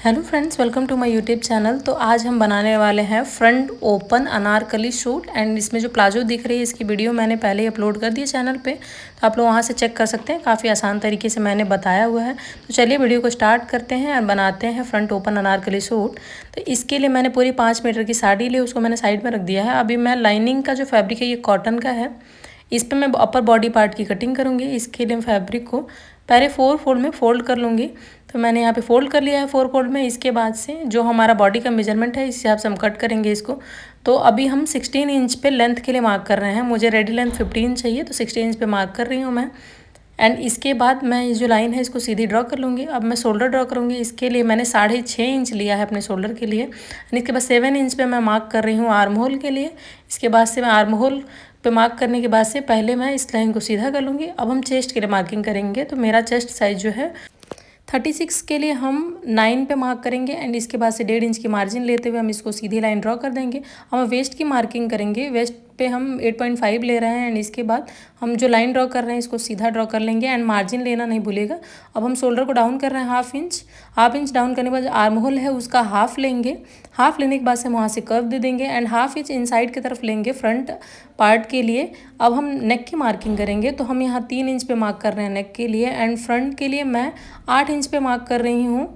Hello friends, welcome to my YouTube channel. तो आज हम बनाने वाले हैं front open Anarkali suit. And इसमें जो प्लाजो दिख रही है इसकी वीडियो मैंने पहले ही अपलोड कर दी है चैनल पे, तो आप लोग वहां से चेक कर सकते हैं। काफ़ी आसान तरीके से मैंने बताया हुआ है। तो चलिए वीडियो को स्टार्ट करते हैं और बनाते हैं फ्रंट ओपन अनारकली सूट। तो इसके लिए मैंने पूरी 5 मीटर की साड़ी ली, उसको मैंने साइड में रख दिया है। अभी मैं लाइनिंग का जो फैब्रिक है ये कॉटन का है, इस पर मैं अपर बॉडी पार्ट की कटिंग करूँगी। इसके लिए फैब्रिक को पहले 4 फोल्ड में फोल्ड कर लूँगी। तो मैंने यहाँ पे फोल्ड कर लिया है 4 फोल्ड में। इसके बाद से जो हमारा बॉडी का मेजरमेंट है इस हिसाब से हम कट करेंगे इसको। तो अभी हम 16 इंच पे लेंथ के लिए मार्क कर रहे हैं। मुझे रेडी लेंथ 15 चाहिए, तो 16 इंच पे मार्क कर रही हूँ मैं। एंड इसके बाद मैं ये जो लाइन है इसको सीधी ड्रॉ कर लूँगी। अब मैं शोल्डर ड्रॉ करूँगी। इसके लिए मैंने 6.5 इंच लिया है अपने शोल्डर के लिए। एंड इसके बाद 7 इंच पे मैं मार्क कर रही हूँ आर्म होल के लिए। इसके बाद से मैं आर्म होल पे मार्क करने के बाद से पहले मैं इस लाइन को सीधा कर लूँगी। अब हम चेस्ट के लिए मार्किंग करेंगे। तो मेरा चेस्ट साइज जो है 36 के लिए हम 9 पे मार्क करेंगे। एंड इसके बाद से 1.5 इंच की मार्जिन लेते हुए हम इसको सीधी लाइन ड्रॉ कर देंगे। हम वेस्ट की मार्किंग करेंगे। वेस्ट पे हम 8.5 ले रहे हैं। एंड इसके बाद हम जो लाइन ड्रॉ कर रहे हैं इसको सीधा ड्रॉ कर लेंगे। एंड मार्जिन लेना नहीं भूलेगा। अब हम शोल्डर को डाउन कर रहे हैं हाफ इंच डाउन करने के बाद आर्म होल है उसका हाफ लेंगे। हाफ लेने के बाद से हम वहाँ से कर्व दे देंगे। एंड हाफ इंच इनसाइड की तरफ लेंगे फ्रंट पार्ट के लिए। अब हम नेक की मार्किंग करेंगे। तो हम यहाँ 3 इंच पे मार्क कर रहे हैं नेक के लिए। एंड फ्रंट के लिए मैं 8 इंच पे मार्क कर रही हूँ।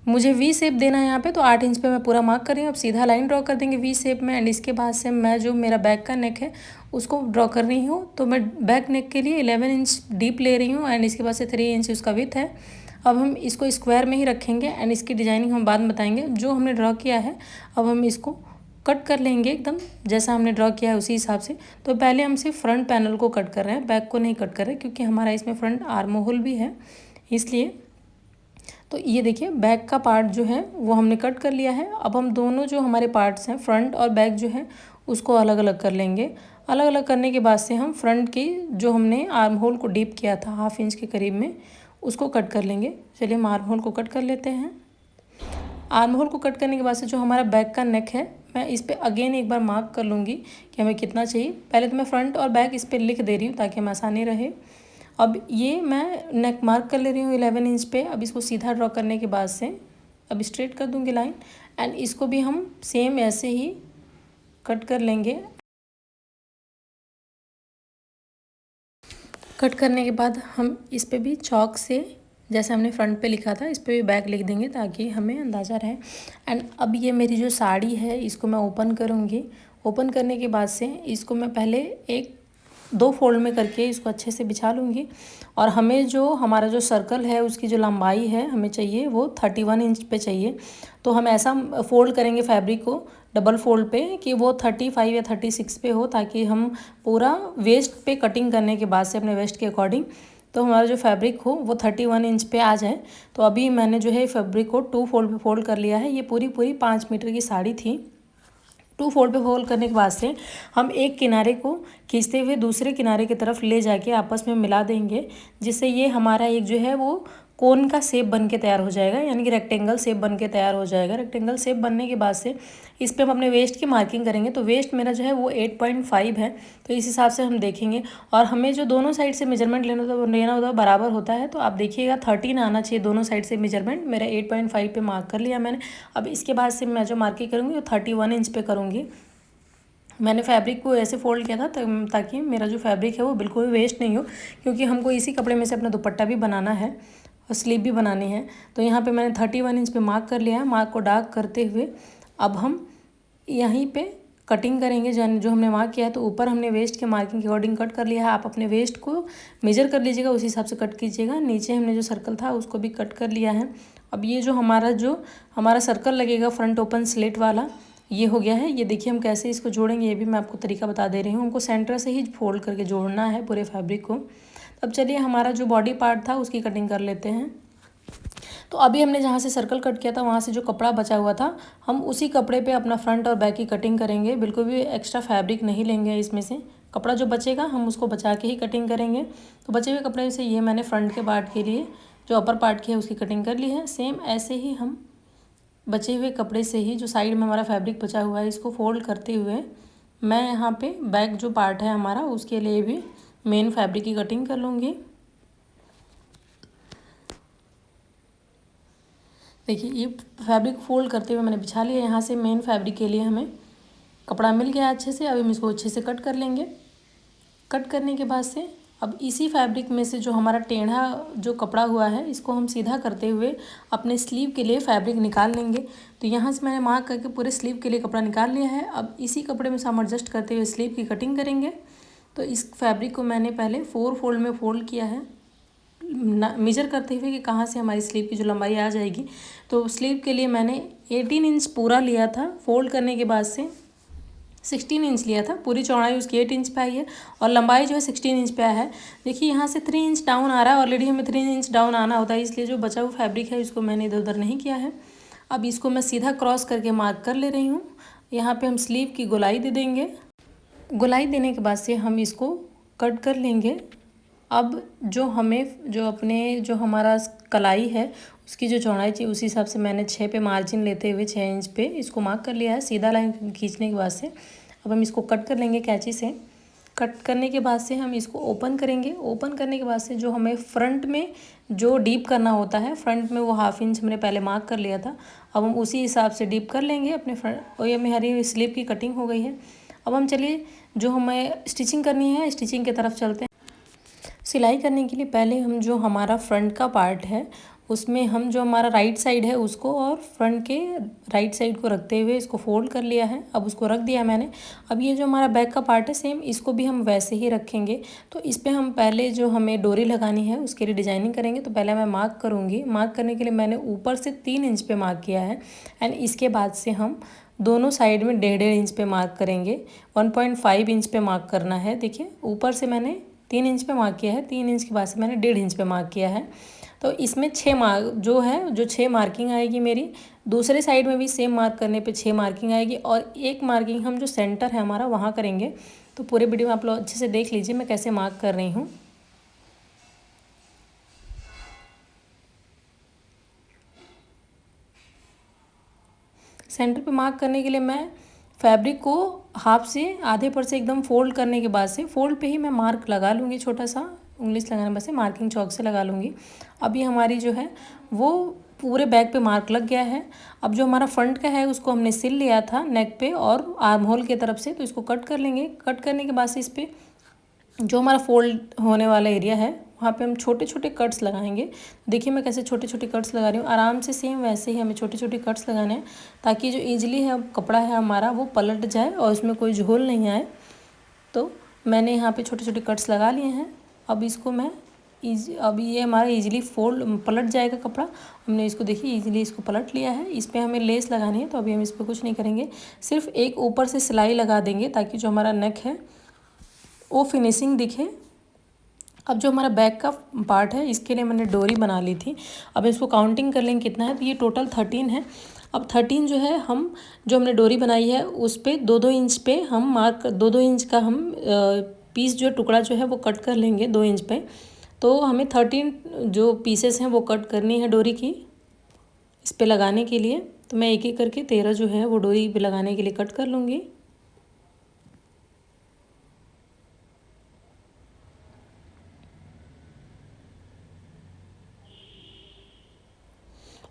मुझे वी शेप देना है यहाँ पे, तो 8 इंच पे मैं पूरा मार्क कर रही हूँ। अब सीधा लाइन ड्रॉ कर देंगे वी शेप में। एंड इसके बाद से मैं जो मेरा बैक का नेक है उसको ड्रॉ कर रही हूँ। तो मैं बैक नेक के लिए 11 इंच डीप ले रही हूँ। एंड इसके बाद से 3 इंच उसका विड्थ है। अब हम इसको स्क्वायर में ही रखेंगे। एंड इसकी डिजाइनिंग हम बाद में बताएंगे। जो हमने ड्रॉ किया है अब हम इसको कट कर लेंगे एकदम जैसा हमने ड्रॉ किया है उसी हिसाब से। तो पहले हम सिर्फ फ्रंट पैनल को कट कर रहे हैं, बैक को नहीं कट कर रहे, क्योंकि हमारा इसमें फ्रंट आर्म होल भी है इसलिए। तो ये देखिए बैक का पार्ट जो है वो हमने कट कर लिया है। अब हम दोनों जो हमारे पार्ट्स हैं फ्रंट और बैक जो है उसको अलग अलग कर लेंगे। अलग अलग करने के बाद से हम फ्रंट की जो हमने आर्म होल को डीप किया था हाफ इंच के करीब में उसको कट कर लेंगे। चलिए हम आर्म होल को कट कर लेते हैं। आर्म होल को कट करने के बाद से जो हमारा बैक का नेक है मैं इस पर अगेन एक बार मार्क कर लूँगी कि हमें कितना चाहिए। पहले तो मैं फ्रंट और बैक इस पर लिख दे रही हूँ ताकि हमें आसानी रहे। अब ये मैं नेक मार्क कर ले रही हूँ 11 इंच पे। अब इसको सीधा ड्रॉ करने के बाद से अब स्ट्रेट कर दूँगी लाइन। एंड इसको भी हम सेम ऐसे ही कट कर लेंगे। कट करने के बाद हम इस पे भी चॉक से जैसे हमने फ्रंट पे लिखा था इस पे भी बैक लिख देंगे ताकि हमें अंदाज़ा रहे। एंड अब ये मेरी जो साड़ी है इसको मैं ओपन करूँगी। ओपन करने के बाद से इसको मैं पहले 2 फोल्ड में करके इसको अच्छे से बिछा लूँगी। और हमें जो हमारा जो सर्कल है उसकी जो लंबाई है हमें चाहिए वो 31 इंच पे चाहिए। तो हम ऐसा फोल्ड करेंगे फैब्रिक को डबल फोल्ड पे कि वो 35 या 36 पे हो, ताकि हम पूरा वेस्ट पे कटिंग करने के बाद से अपने वेस्ट के अकॉर्डिंग तो हमारा जो फैब्रिक हो वो 31 इंच पे आ जाए। तो अभी मैंने जो है फैब्रिक को 2 फोल्ड पे फोल्ड कर लिया है। ये पूरी 5 मीटर की साड़ी थी। 2 फोल्ड पे फोल्ड करने के बाद से हम एक किनारे को खींचते हुए दूसरे किनारे की तरफ ले जाके आपस में मिला देंगे, जिससे ये हमारा एक जो है वो कोन का शेप बन के तैयार हो जाएगा, यानी कि रेक्टेंगल शेप बन के तैयार हो जाएगा। रेक्टेंगल शेप बनने के बाद से इस पे हम अपने वेस्ट की मार्किंग करेंगे। तो वेस्ट मेरा जो है वो 8.5 है, तो इस हिसाब से हम देखेंगे। और हमें जो दोनों साइड से मेजरमेंट लेना होता है बराबर होता है। तो आप देखिएगा 13 आना चाहिए दोनों साइड से मेजरमेंट। मेरा 8.5 पे मार्क कर लिया मैंने। अब इसके बाद से मैं जो मार्किंग करूँगी वो 31 इंच पे करूँगी। मैंने फैब्रिक को ऐसे फोल्ड किया था ताकि मेरा जो फैब्रिक है वो बिल्कुल भी वेस्ट नहीं हो, क्योंकि हमको इसी कपड़े में से अपना दुपट्टा भी बनाना है और स्लीव भी बनानी है। तो यहाँ पे मैंने 31 इंच पे मार्क कर लिया है। मार्क को डार्क करते हुए अब हम यहीं पे कटिंग करेंगे जो हमने मार्क किया है। तो ऊपर हमने वेस्ट के मार्किंग के अकॉर्डिंग कट कर लिया है। आप अपने वेस्ट को मेजर कर लीजिएगा, उसी हिसाब से कट कीजिएगा। नीचे हमने जो सर्कल था उसको भी कट कर लिया है। अब ये जो हमारा सर्कल लगेगा फ्रंट ओपन स्लिट वाला ये हो गया है। ये देखिए हम कैसे इसको जोड़ेंगे ये भी मैं आपको तरीका बता दे रही हूँ। हमको सेंटर से ही फोल्ड करके जोड़ना है पूरे फैब्रिक को। अब चलिए हमारा जो बॉडी पार्ट था उसकी कटिंग कर लेते हैं। तो अभी हमने जहाँ से सर्कल कट किया था वहाँ से जो कपड़ा बचा हुआ था हम उसी कपड़े पे अपना फ्रंट और बैक की कटिंग करेंगे। बिल्कुल भी एक्स्ट्रा फैब्रिक नहीं लेंगे इसमें से। कपड़ा जो बचेगा हम उसको बचा के ही कटिंग करेंगे। तो बचे हुए कपड़े से ये मैंने फ्रंट के पार्ट के लिए जो अपर पार्ट की है उसकी कटिंग कर ली है। सेम ऐसे ही हम बचे हुए कपड़े से ही जो साइड में हमारा फैब्रिक बचा हुआ है इसको फोल्ड करते हुए मैं यहाँ पे बैक जो पार्ट है हमारा उसके लिए भी मेन फैब्रिक की कटिंग कर लूँगी। देखिए ये फैब्रिक फोल्ड करते हुए मैंने बिछा लिया। यहाँ से मेन फैब्रिक के लिए हमें कपड़ा मिल गया अच्छे से। अब हम इसको अच्छे से कट कर लेंगे। कट करने के बाद से अब इसी फैब्रिक में से जो हमारा टेढ़ा जो कपड़ा हुआ है इसको हम सीधा करते हुए अपने स्लीव के लिए फैब्रिक निकाल लेंगे। तो यहाँ से मैंने मार्क करके पूरे स्लीव के लिए कपड़ा निकाल लिया है। अब इसी कपड़े में से हम एडजस्ट करते हुए स्लीव की कटिंग करेंगे। तो इस फैब्रिक को मैंने पहले 4 फोल्ड में फोल्ड किया है, मेजर करते हुए कि कहाँ से हमारी स्लीव की जो लंबाई आ जाएगी। तो स्लीव के लिए मैंने 18 इंच पूरा लिया था। फोल्ड करने के बाद से 16 इंच लिया था। पूरी चौड़ाई उसकी 8 इंच पे आई है और लंबाई जो है 16 इंच पे आया है। देखिए यहाँ से 3 इंच डाउन आ रहा है। ऑलरेडी हमें 3 इंच डाउन आना होता है, इसलिए जो बचा हुआ फैब्रिक है इसको मैंने इधर उधर नहीं किया है। अब इसको मैं सीधा क्रॉस करके मार्क कर ले रही हूँ। यहाँ पे हम स्लीव की गोलाई दे देंगे। गोलाई देने के बाद से हम इसको कट कर लेंगे। अब जो हमारा कलाई है उसकी जो चौड़ाई चाहिए उसी हिसाब से मैंने 6 पे मार्जिन लेते हुए 6 इंच पे इसको मार्क कर लिया है। सीधा लाइन खींचने के बाद से अब हम इसको कट कर लेंगे कैंची से। कट करने के बाद से हम इसको ओपन करेंगे। ओपन करने के बाद से जो हमें फ्रंट में जो डीप करना होता है, फ्रंट में वो 1/2 इंच हमने पहले मार्क कर लिया था। अब हम उसी हिसाब से डीप कर लेंगे अपने फ्रंट। और ये हमारी स्लीव की कटिंग हो गई है। अब हम चलिए जो हमें स्टिचिंग करनी है स्टिचिंग की तरफ चलते हैं। सिलाई करने के लिए पहले हम जो हमारा फ्रंट का पार्ट है उसमें हम जो हमारा राइट साइड है उसको और फ्रंट के राइट साइड को रखते हुए इसको फोल्ड कर लिया है। अब उसको रख दिया मैंने। अब ये जो हमारा बैक का पार्ट है सेम इसको भी हम वैसे ही रखेंगे। तो इस पर हम पहले जो हमें डोरी लगानी है उसके लिए डिजाइनिंग करेंगे। तो पहले मैं मार्क करूँगी। मार्क करने के लिए मैंने ऊपर से 3 इंच पे मार्क किया है एंड इसके बाद से हम दोनों साइड में 1.5 इंच पे मार्क करेंगे। 1.5 इंच पे मार्क करना है। देखिए ऊपर से मैंने 3 इंच पे मार्क किया है, 3 इंच के बाद से मैंने 1.5 इंच पे मार्क किया है। तो इसमें 6 मार्क जो है जो 6 मार्किंग आएगी मेरी। दूसरे साइड में भी सेम मार्क करने पे 6 मार्किंग आएगी और एक मार्किंग हम जो सेंटर है हमारा वहाँ करेंगे। तो पूरे वीडियो में आप लोग अच्छे से देख लीजिए मैं कैसे मार्क कर रही हूँ। सेंटर पे मार्क करने के लिए मैं फैब्रिक को हाफ से आधे पर से एकदम फोल्ड करने के बाद से फोल्ड पे ही मैं मार्क लगा लूँगी। छोटा सा उंगली से लगाने बस मार्किंग चौक से लगा लूँगी। अब ये हमारी जो है वो पूरे बैक पे मार्क लग गया है। अब जो हमारा फ्रंट का है उसको हमने सिल लिया था नेक पे और आर्म होल की तरफ से। तो इसको कट कर लेंगे। कट करने के बाद से इस पर जो हमारा फोल्ड होने वाला एरिया है वहाँ पे हम छोटे छोटे कट्स लगाएंगे। देखिए मैं कैसे छोटे छोटे कट्स लगा रही हूँ। आराम से सेम वैसे ही हमें छोटे छोटे कट्स लगाने हैं ताकि जो ईजिली है कपड़ा है हमारा वो पलट जाए और उसमें कोई झोल नहीं आए। तो मैंने यहाँ पे छोटे छोटे कट्स लगा लिए हैं। अब इसको मैं अब ये हमारा ईजिली फोल्ड पलट जाएगा कपड़ा। हमने इसको देखिए ईजिली इसको पलट लिया है। इस पर हमें लेस लगानी है तो अभी हम इस पर कुछ नहीं करेंगे, सिर्फ एक ऊपर से सिलाई लगा देंगे ताकि जो हमारा नेक है वो फिनिशिंग दिखे। अब जो हमारा बैक का पार्ट है इसके लिए मैंने डोरी बना ली थी। अब इसको काउंटिंग कर लेंगे कितना है। तो ये टोटल 13 है। अब 13 जो है हम जो हमने डोरी बनाई है उस पर 2-2 इंच पे हम मार्क 2-2 इंच का हम पीस जो टुकड़ा जो है वो कट कर लेंगे 2 इंच पे। तो हमें 13 जो पीसेस हैं वो कट करनी है डोरी की इस पर लगाने के लिए। तो मैं एक एक करके 13 जो है वो डोरी पे लगाने के लिए कट कर लूँगी।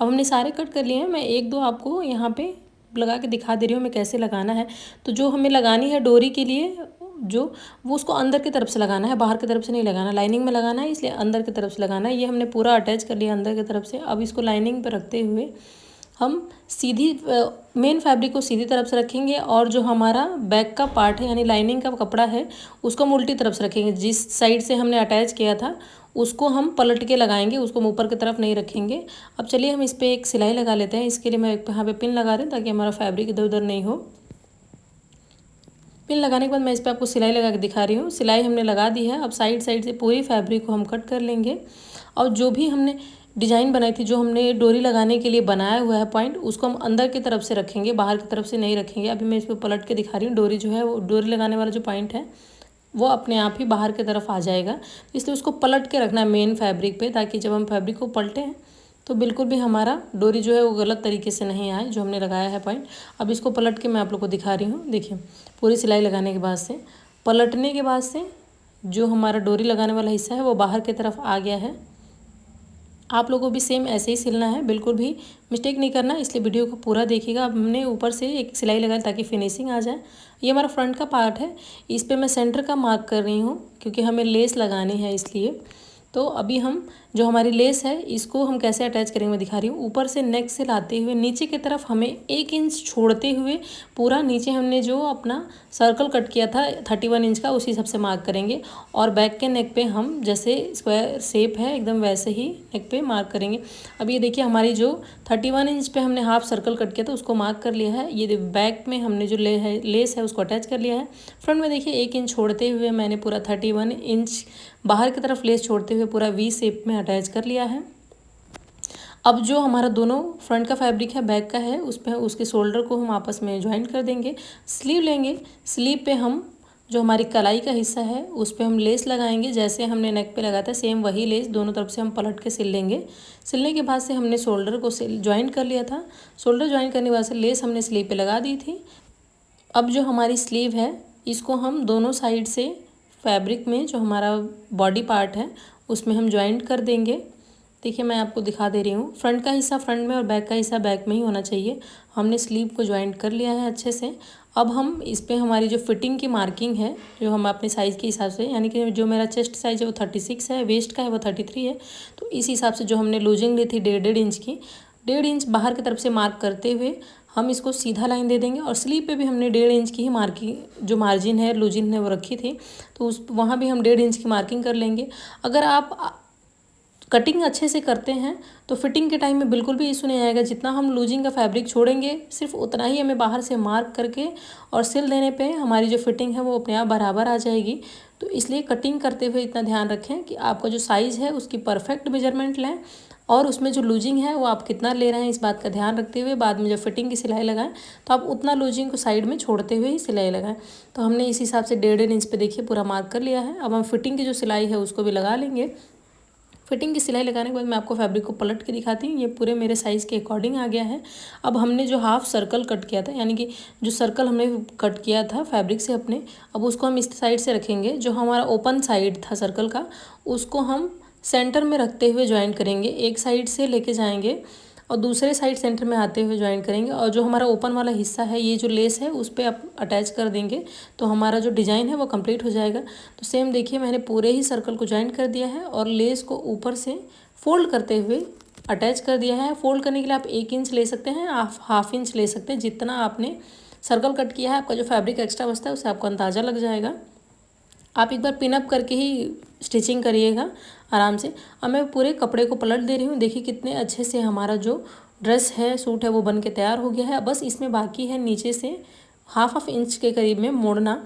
अब हमने सारे कट कर लिए हैं। मैं एक दो आपको यहाँ पे लगा के दिखा दे रही हूँ मैं कैसे लगाना है। तो जो हमें लगानी है डोरी के लिए जो वो उसको अंदर की तरफ से लगाना है, बाहर की तरफ से नहीं लगाना। लाइनिंग में लगाना है इसलिए अंदर की तरफ से लगाना है। ये हमने पूरा अटैच कर लिया अंदर की तरफ से। अब इसको लाइनिंग पर रखते हुए हम सीधी मेन फैब्रिक को सीधी तरफ से रखेंगे और जो हमारा बैक का पार्ट है यानी लाइनिंग का कपड़ा है उसको हम उल्टी तरफ से रखेंगे। जिस साइड से हमने अटैच किया था उसको हम पलट के लगाएंगे, उसको हम ऊपर की तरफ नहीं रखेंगे। अब चलिए हम इस पर एक सिलाई लगा लेते हैं। इसके लिए मैं यहाँ पे पिन लगा रही हूँ ताकि हमारा फैब्रिक इधर उधर नहीं हो। पिन लगाने के बाद मैं इस पर आपको सिलाई लगा के दिखा रही हूँ। सिलाई हमने लगा दी है। अब साइड साइड से पूरी फैब्रिक को हम कट कर लेंगे और जो भी हमने डिज़ाइन बनाई थी, जो हमने डोरी लगाने के लिए बनाया हुआ है पॉइंट, उसको हम अंदर की तरफ से रखेंगे, बाहर की तरफ से नहीं रखेंगे। अभी मैं इसको पलट के दिखा रही हूँ। डोरी जो है वो डोरी लगाने वाला जो पॉइंट है वो अपने आप ही बाहर की तरफ आ जाएगा। इसलिए उसको पलट के रखना है मेन फैब्रिक पे ताकि जब हम फैब्रिक को पलटें तो बिल्कुल भी हमारा डोरी जो है वो गलत तरीके से नहीं आए जो हमने लगाया है पॉइंट। अब इसको पलट के मैं आप लोग को दिखा रही हूँ। देखिए पूरी सिलाई लगाने के बाद से पलटने के बाद से जो हमारा डोरी लगाने वाला हिस्सा है वो बाहर की तरफ आ गया है। आप लोगों को भी सेम ऐसे ही सिलना है, बिल्कुल भी मिस्टेक नहीं करना, इसलिए वीडियो को पूरा देखिएगा। अब हमने ऊपर से एक सिलाई लगाई ताकि फिनिशिंग आ जाए। ये हमारा फ्रंट का पार्ट है, इस पर मैं सेंटर का मार्क कर रही हूँ क्योंकि हमें लेस लगानी है इसलिए। तो अभी हम जो हमारी लेस है इसको हम कैसे अटैच करेंगे मैं दिखा रही हूँ। ऊपर से नेक से लाते हुए नीचे की तरफ हमें 1 इंच छोड़ते हुए पूरा नीचे हमने जो अपना सर्कल कट किया था 31 इंच का उसी हिसाब से मार्क करेंगे। और बैक के नेक पे हम जैसे स्क्वायर शेप है एकदम वैसे ही नेक पे मार्क करेंगे। अब ये देखिए हमारी जो 31 इंच पे हमने हाफ सर्कल कट किया था उसको मार्क कर लिया है। ये बैक में हमने जो लेस है उसको अटैच कर लिया है। फ्रंट में देखिए 1 इंच छोड़ते हुए मैंने पूरा 31 इंच बाहर की तरफ लेस छोड़ते हुए पूरा वी शेप में अटैच कर लिया है। अब जो हमारा दोनों फ्रंट का फैब्रिक है बैक का है उस पर उसके शोल्डर को हम आपस में ज्वाइंट कर देंगे। स्लीव लेंगे, स्लीव पे हम जो हमारी कलाई का हिस्सा है उस पर हम लेस लगाएंगे जैसे हमने नेक पे लगाया था सेम वही लेस दोनों तरफ से हम पलट के सिल लेंगे। सिलने के बाद से हमने शोल्डर को ज्वाइंट कर लिया था। शोल्डर ज्वाइंट करने के बाद से लेस हमने स्लीव पे लगा दी थी। अब जो हमारी स्लीव है इसको हम दोनों साइड से फैब्रिक में जो हमारा बॉडी पार्ट है उसमें हम ज्वाइंट कर देंगे। देखिए मैं आपको दिखा दे रही हूँ, फ्रंट का हिस्सा फ्रंट में और बैक का हिस्सा बैक में ही होना चाहिए। हमने स्लीव को ज्वाइंट कर लिया है अच्छे से। अब हम इस पर हमारी जो फिटिंग की मार्किंग है जो हम अपने साइज़ के हिसाब से, यानी कि जो मेरा चेस्ट साइज़ है वो 36 है, वेस्ट का है वो 33 है, तो इस हिसाब से जो हमने लूजिंग ली थी 1.5 इंच की, 1.5 इंच बाहर की तरफ से मार्क करते हुए हम इसको सीधा लाइन दे देंगे। और स्लीव पे भी हमने 1.5 इंच की ही मार्किंग जो मार्जिन है लूजिंग ने वो रखी थी, तो उस वहाँ भी हम 1.5 इंच की मार्किंग कर लेंगे। अगर आप कटिंग अच्छे से करते हैं तो फिटिंग के टाइम में बिल्कुल भी इशू नहीं आएगा। जितना हम लूजिंग का फैब्रिक छोड़ेंगे सिर्फ उतना ही हमें बाहर से मार्क करके और सिल देने पे हमारी जो फिटिंग है वो अपने आप बराबर आ जाएगी। तो इसलिए कटिंग करते हुए इतना ध्यान रखें कि आपका जो साइज़ है उसकी परफेक्ट मेजरमेंट लें और उसमें जो लूजिंग है वो आप कितना ले रहे हैं इस बात का ध्यान रखते हुए बाद में जब फिटिंग की सिलाई लगाएं तो आप उतना लूजिंग को साइड में छोड़ते हुए ही सिलाई लगाएं। तो हमने इस हिसाब से 1.5 इंच पे देखिए पूरा मार्क कर लिया है। अब हम फिटिंग की जो सिलाई है उसको भी लगा लेंगे। फिटिंग की सिलाई लगाने के बाद मैं आपको फैब्रिक को पलट के दिखाती हूँ। ये पूरे मेरे साइज़ के अकॉर्डिंग आ गया है। अब हमने जो हाफ सर्कल कट किया था, यानी कि जो सर्कल हमने कट किया था फैब्रिक से अपने, अब उसको हम इस साइड से रखेंगे। जो हमारा ओपन साइड था सर्कल का उसको हम सेंटर में रखते हुए ज्वाइन करेंगे। एक साइड से लेके जाएंगे और दूसरे साइड सेंटर में आते हुए ज्वाइन करेंगे। और जो हमारा ओपन वाला हिस्सा है ये जो लेस है उस पर आप अटैच कर देंगे तो हमारा जो डिज़ाइन है वो कंप्लीट हो जाएगा। तो सेम देखिए मैंने पूरे ही सर्कल को ज्वाइन कर दिया है और लेस को ऊपर से फोल्ड करते हुए अटैच कर दिया है। फोल्ड करने के लिए आप 1 इंच ले सकते हैं, आप हाफ इंच ले सकते हैं। जितना आपने सर्कल कट किया है आपका जो फैब्रिक एक्स्ट्रा बचता है उससे आपको अंदाज़ा लग जाएगा। आप एक बार पिनअप करके ही स्टिचिंग करिएगा आराम से। अब मैं पूरे कपड़े को पलट दे रही हूँ। देखिए कितने अच्छे से हमारा जो ड्रेस है सूट है वो बन के तैयार हो गया है। बस इसमें बाकी है नीचे से हाफ इंच के करीब में मोड़ना।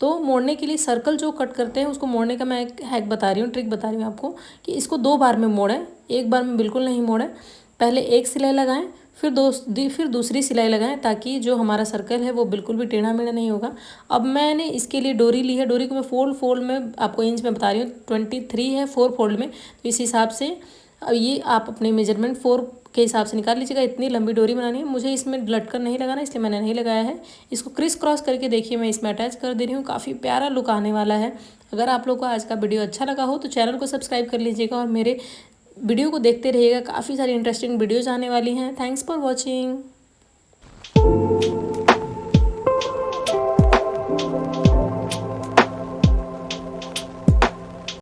तो मोड़ने के लिए सर्कल जो कट करते हैं उसको मोड़ने का मैं एक हैक बता रही हूँ, ट्रिक बता रही हूँ आपको कि इसको 2 बार में मोड़ें, एक बार में बिल्कुल नहीं मोड़ें। पहले एक सिलाई लगाएं फिर दूसरी सिलाई लगाएं ताकि जो हमारा सर्कल है वो बिल्कुल भी टेढ़ा मेढ़ा नहीं होगा। अब मैंने इसके लिए डोरी ली है, डोरी को मैं फोल्ड में आपको इंच में बता रही हूँ 23 है 4 फोल्ड में। तो इस हिसाब से अब ये आप अपने मेजरमेंट 4 के हिसाब से निकाल लीजिएगा। इतनी लंबी डोरी बनानी है। मुझे इसमें लटकन नहीं लगाना इसलिए मैंने नहीं लगाया है। इसको क्रिस क्रॉस करके देखिए मैं इसमें अटैच कर दे रही हूँ। काफ़ी प्यारा लुक आने वाला है। अगर आप लोग को आज का वीडियो अच्छा लगा हो तो चैनल को सब्सक्राइब कर लीजिएगा और मेरे वीडियो को देखते रहिएगा। काफ़ी सारी इंटरेस्टिंग वीडियोज़ आने वाली हैं। Thanks for watching.